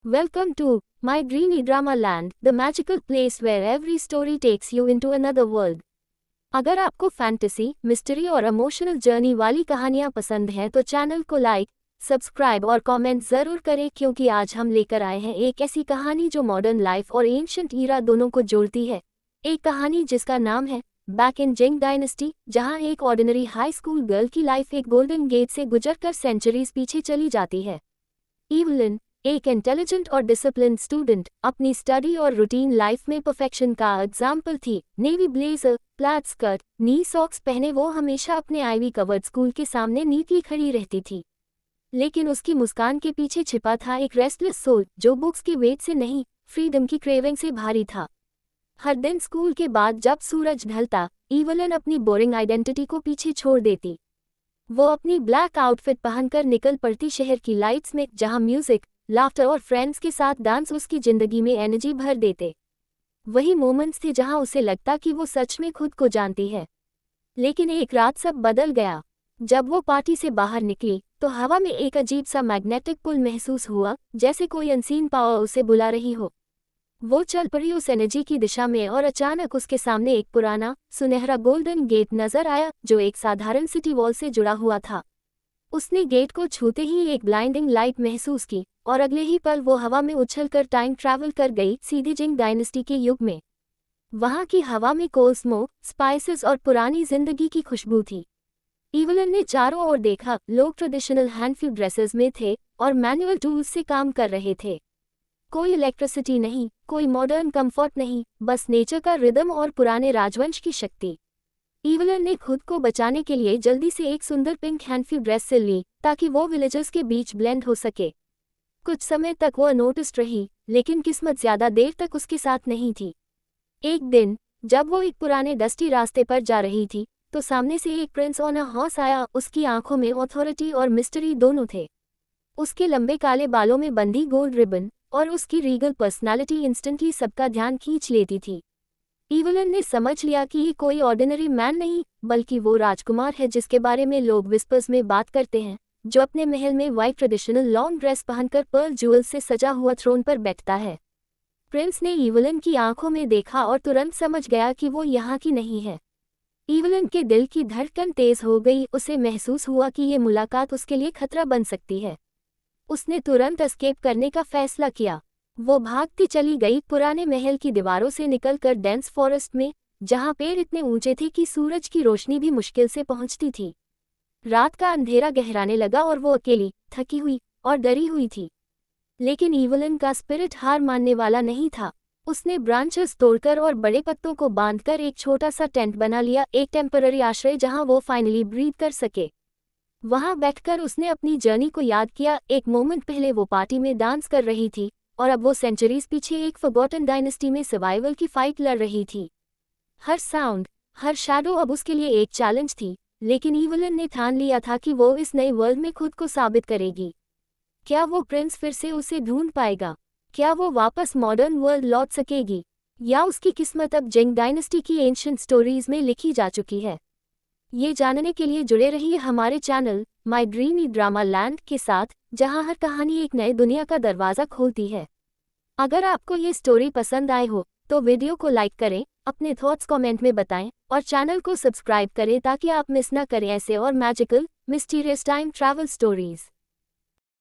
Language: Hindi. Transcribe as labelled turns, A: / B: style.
A: Welcome to My Dreamy Drama Land, the magical place where every story takes you into another world. अगर आपको फैंटेसी, मिस्ट्री और इमोशनल जर्नी वाली कहानियां पसंद हैं तो चैनल को लाइक, सब्सक्राइब और कमेंट ज़रूर करें क्योंकि आज हम लेकर आए हैं एक ऐसी कहानी जो मॉडर्न लाइफ और एंशिएंट ईरा दोनों को जोड़ती है। एक कहानी जिसका नाम है बैक इन जिंग डायनेस्टी, जहां एक ऑर्डिनरी हाई स्कूल गर्ल की लाइफ एक गोल्डन गेट से गुजरकर सेंचुरीज पीछे चली जाती है। इवलिन, एक इंटेलिजेंट और डिसिप्लिन्ड स्टूडेंट, अपनी स्टडी और रूटीन लाइफ में परफेक्शन का एग्जाम्पल थी। नेवी ब्लेजर, प्लाट स्कर्ट, नी सॉक्स पहने वो हमेशा अपने आईवी कवर्ड स्कूल के सामने नीटली खड़ी रहती थी। लेकिन उसकी मुस्कान के पीछे छिपा था एक रेस्टलेस सोल जो बुक्स के वेट से नहीं, फ्रीडम की क्रेविंग से भारी था। हर दिन स्कूल के बाद जब सूरज ढलता, इवलिन अपनी बोरिंग आइडेंटिटी को पीछे छोड़ देती। वो अपनी ब्लैक आउटफिट पहनकर निकल पड़ती शहर की लाइट्स में, जहां म्यूजिक, लाफ्टर और फ्रेंड्स के साथ डांस उसकी जिंदगी में एनर्जी भर देते। वही मोमेंट्स थे जहां उसे लगता कि वो सच में खुद को जानती है। लेकिन एक रात सब बदल गया। जब वो पार्टी से बाहर निकली तो हवा में एक अजीब सा मैग्नेटिक पुल महसूस हुआ, जैसे कोई अनसीन पावर उसे बुला रही हो। वो चल पड़ी उस एनर्जी की दिशा में और अचानक उसके सामने एक पुराना, सुनहरा गोल्डन गेट नजर आया जो एक साधारण सिटी वॉल से जुड़ा हुआ था। उसने गेट को छूते ही एक ब्लाइंडिंग लाइट महसूस की और अगले ही पल वो हवा में उछलकर टाइम ट्रैवल कर गई सीधी जिंग डायनेस्टी के युग में। वहां की हवा में कोल स्मोक, स्पाइसेस और पुरानी जिंदगी की खुशबू थी। इवलिन ने चारों ओर देखा। लोग ट्रेडिशनल हैंडफ्यू ड्रेसेस में थे और मैनुअल टूल्स से काम कर रहे थे। कोई इलेक्ट्रिसिटी नहीं, कोई मॉडर्न कंफर्ट नहीं, बस नेचर का रिदम और पुराने राजवंश की शक्ति। इवलिन ने खुद को बचाने के लिए जल्दी से एक सुंदर पिंक हैंडफ्यू ड्रेस सिल ली ताकि वो विलेजर्स के बीच ब्लेंड हो सके। कुछ समय तक वो अनोटिस्ड रही, लेकिन किस्मत ज्यादा देर तक उसके साथ नहीं थी। एक दिन जब वो एक पुराने डस्टी रास्ते पर जा रही थी तो सामने से एक प्रिंस ऑन अ हॉर्स आया। उसकी आंखों में ऑथोरिटी और मिस्ट्री दोनों थे। उसके लंबे काले बालों में बंधी गोल्ड रिबन और उसकी रीगल पर्सनालिटी इंस्टेंटली सबका ध्यान खींच लेती थी। इवलिन ने समझ लिया कि ये कोई ऑर्डिनरी मैन नहीं, बल्कि वो राजकुमार है जिसके बारे में लोग विस्पर्स में बात करते हैं, जो अपने महल में वाइट ट्रेडिशनल लॉन्ग ड्रेस पहनकर पर्ल ज्वेल्स से सजा हुआ थ्रोन पर बैठता है। प्रिंस ने इवलिन की आंखों में देखा और तुरंत समझ गया कि वो यहाँ की नहीं है। इवलिन के दिल की धड़कन तेज हो गई। उसे महसूस हुआ कि ये मुलाकात उसके लिए खतरा बन सकती है। उसने तुरंत एस्केप करने का फैसला किया। वो भागती चली गई, पुराने महल की दीवारों से निकलकर डेंस फॉरेस्ट में, जहां पेड़ इतने ऊंचे थे कि सूरज की रोशनी भी मुश्किल से पहुंचती थी। रात का अंधेरा गहराने लगा और वो अकेली, थकी हुई और डरी हुई थी। लेकिन इवलिन का स्पिरिट हार मानने वाला नहीं था। उसने ब्रांचेस तोड़कर और बड़े पत्तों को बांधकर एक छोटा सा टेंट बना लिया, एक टेम्पररी आश्रय जहां वो फाइनली ब्रीथ कर सके। वहां बैठकर उसने अपनी जर्नी को याद किया। एक मोमेंट पहले वो पार्टी में डांस कर रही थी और अब वो सेंचुरीज पीछे एक फॉरगॉटन डायनेस्टी में सर्वाइवल की फाइट लड़ रही थी। हर साउंड, हर शैडो अब उसके लिए एक चैलेंज थी। लेकिन इवलिन ने ठान लिया था कि वो इस नए वर्ल्ड में खुद को साबित करेगी। क्या वो प्रिंस फिर से उसे ढूंढ पाएगा? क्या वो वापस मॉडर्न वर्ल्ड लौट सकेगी? या उसकी किस्मत अब जिंग डायनेस्टी की एंशिएंट स्टोरीज में लिखी जा चुकी है? ये जानने के लिए जुड़े रहिए हमारे channel my dreamy drama land के साथ, जहां हर कहानी एक नए दुनिया का दरवाजा खोलती है। अगर आपको ये स्टोरी पसंद आए हो तो वीडियो को लाइक करें, अपने थॉट्स कमेंट में बताएं और चैनल को सब्सक्राइब करें ताकि आप मिस ना करें ऐसे और magical, mysterious time travel stories.